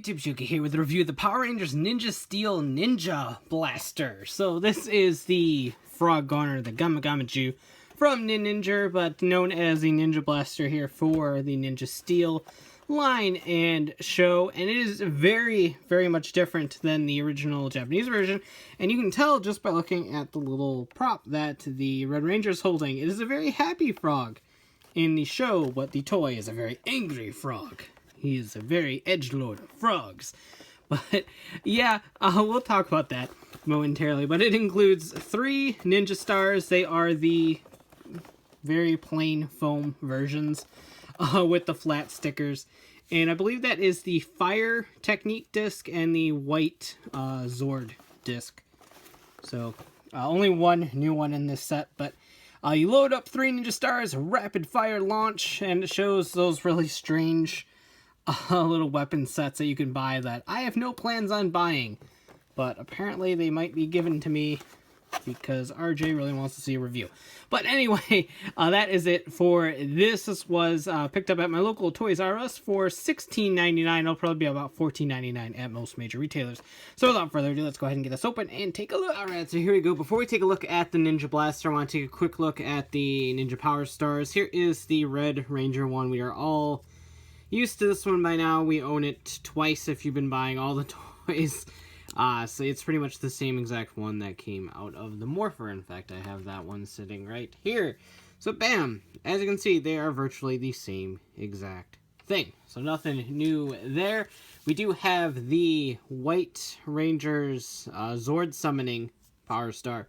YouTube, Shuka here with a review of the Power Rangers Ninja Steel Ninja Blaster. So this is the frog gunner, the Gama Gama Jyu from Ninninger, but known as the Ninja Blaster here for the Ninja Steel line and show. And it is very, very much different than the original Japanese version. And you can tell just by looking at the little prop that the Red Ranger is holding. It is a very happy frog in the show, but the toy is a very angry frog. He is a very edgelord of frogs. But, yeah, we'll talk about that momentarily. But it includes 3 ninja stars. They are the very plain foam versions with the flat stickers. And I believe that is the Fire Technique disc and the white Zord disc. So, only one new one in this set, but you load up 3 ninja stars, rapid fire launch, and it shows those really strange little weapon sets that you can buy that I have no plans on buying, but apparently they might be given to me because RJ really wants to see a review. But anyway, that is it for this. This was picked up at my local Toys R Us for $16.99. It'll probably be about $14.99 at most major retailers. So without further ado, let's go ahead and get this open and take a look. Alright, so here we go. Before we take a look at the Ninja Blaster, I want to take a quick look at the Ninja Power Stars. Here is the Red Ranger one. We are all used to this one by now. We own it twice if you've been buying all the toys. So it's pretty much the same exact one that came out of the Morpher. In fact, I have that one sitting right here. So bam! As you can see, they are virtually the same exact thing. So nothing new there. We do have the White Ranger's Zord Summoning Power Star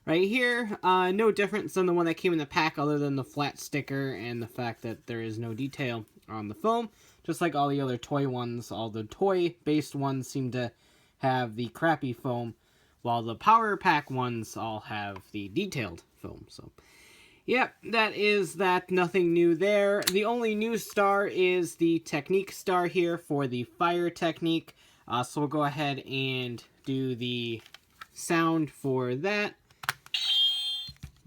right here. No difference than the one that came in the pack other than the flat sticker and the fact that there is no detail on the foam. Just like all the other toy ones, all the toy-based ones seem to have the crappy foam, while the Power Pack ones all have the detailed foam. So, yep, that is that. Nothing new there. The only new star is the Technique star here for the Fire Technique. So we'll go ahead and do the sound for that.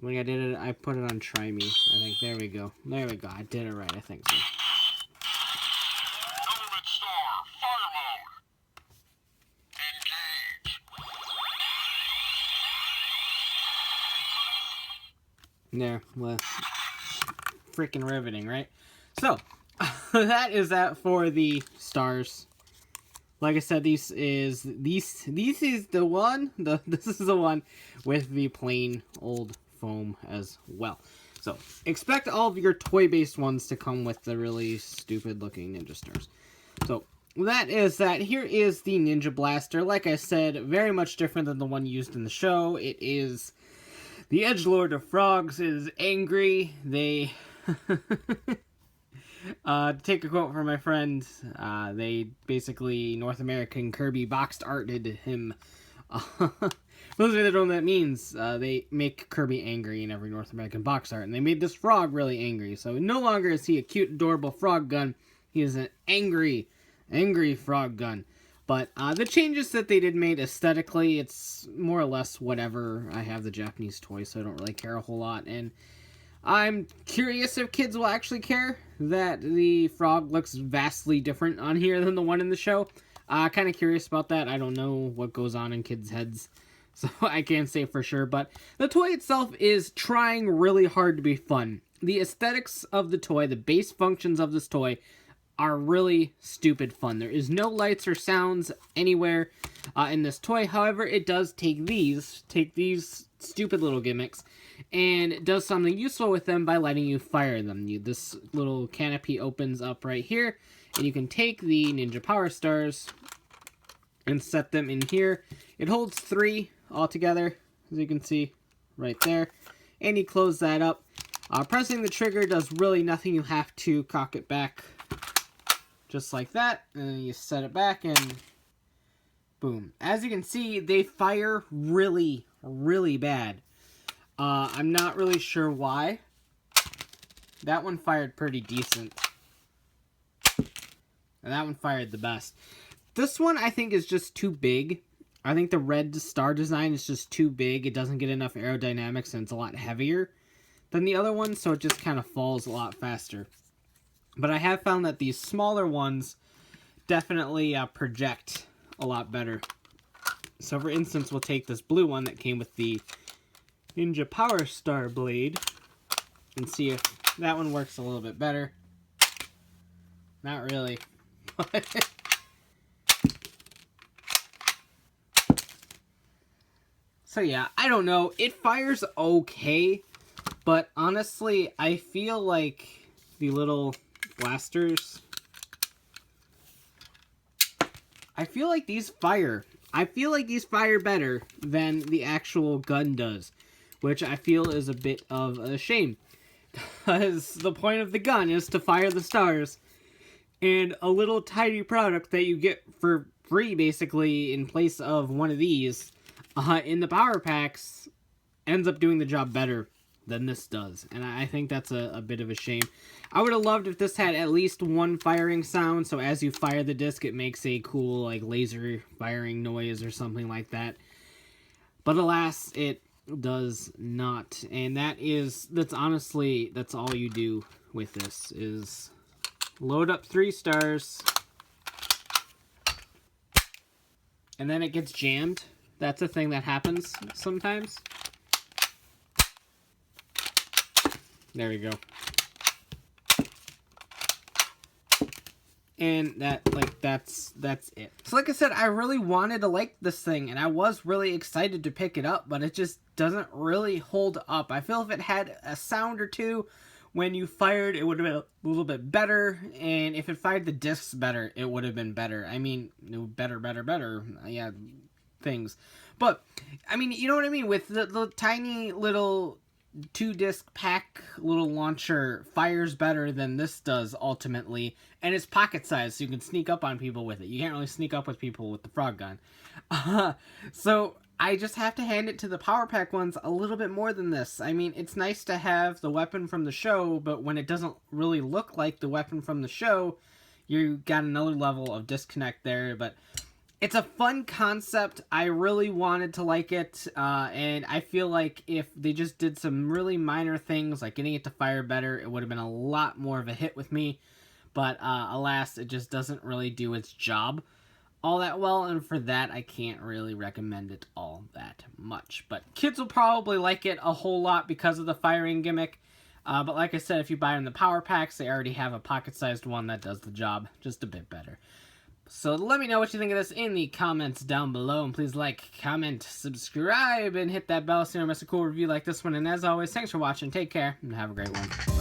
When I did it, I put it on Try Me. I think, there we go. There we go. I did it right, I think so. There, well, freaking riveting, right? So, that is that for the stars. Like I said, this is the one. This is the one with the plain old foam as well. So, expect all of your toy-based ones to come with the really stupid-looking ninja stars. So, that is that. Here is the Ninja Blaster. Like I said, very much different than the one used in the show. It is the edgelord of frogs is angry. They, to take a quote from my friend, they basically North American Kirby boxed arted him. For those of you that don't know what that means, they make Kirby angry in every North American box art, and they made this frog really angry. So no longer is he a cute, adorable frog gun. He is an angry frog gun. But the changes that they did made aesthetically, it's more or less whatever. I have the Japanese toy, so I don't really care a whole lot. And I'm curious if kids will actually care that the frog looks vastly different on here than the one in the show. Kind of curious about that. I don't know what goes on in kids' heads, so I can't say for sure. But the toy itself is trying really hard to be fun. The aesthetics of the toy, the base functions of this toy, are really stupid fun. There is no lights or sounds anywhere in this toy. However, it does take these stupid little gimmicks and it does something useful with them by letting you fire them. This little canopy opens up right here, and you can take the Ninja Power Stars and set them in here. It holds 3 altogether, as you can see right there, and you close that up. Pressing the trigger does really nothing. You have to cock it back just like that, and then you set it back, and boom. As you can see, they fire really, really bad. I'm not really sure why. That one fired pretty decent. And that one fired the best. This one, I think, is just too big. I think the red star design is just too big. It doesn't get enough aerodynamics, and it's a lot heavier than the other one, so it just kind of falls a lot faster. But I have found that these smaller ones definitely project a lot better. So for instance, we'll take this blue one that came with the Ninja Power Star blade and see if that one works a little bit better. Not really. So yeah, I don't know. It fires okay, but honestly, I feel like the little blasters, I feel like these fire better than the actual gun does, which I feel is a bit of a shame. Because the point of the gun is to fire the stars, and a little tiny product that you get for free, basically, in place of one of these, in the power packs, ends up doing the job better than this does. And I think that's a bit of a shame. I would have loved if this had at least one firing sound, so as you fire the disc, it makes a cool, like, laser firing noise or something like that. But alas, it does not. And that's honestly, that's all you do with this, is load up 3 stars, and then it gets jammed. That's a thing that happens sometimes. There we go. And that's it. So like I said, I really wanted to like this thing, and I was really excited to pick it up, but it just doesn't really hold up. I feel if it had a sound or two when you fired, it would have been a little bit better, and if it fired the discs better, it would have been better. I mean, better, yeah, things. But, I mean, you know what I mean? With the tiny little 2-disc pack little launcher fires better than this does ultimately, and it's pocket sized, so you can sneak up on people with it. You can't really sneak up with people with the frog gun. So I just have to hand it to the power pack ones a little bit more than this. I mean, it's nice to have the weapon from the show, but when it doesn't really look like the weapon from the show, you got another level of disconnect there. But it's a fun concept. I really wanted to like it, and I feel like if they just did some really minor things, like getting it to fire better, it would have been a lot more of a hit with me. But alas, it just doesn't really do its job all that well, and for that, I can't really recommend it all that much. But kids will probably like it a whole lot because of the firing gimmick. But like I said, if you buy them the power packs, they already have a pocket-sized one that does the job just a bit better. So let me know what you think of this in the comments down below, and please like, comment, subscribe, and hit that bell so you don't miss a cool review like this one. And as always, thanks for watching, take care, and have a great one.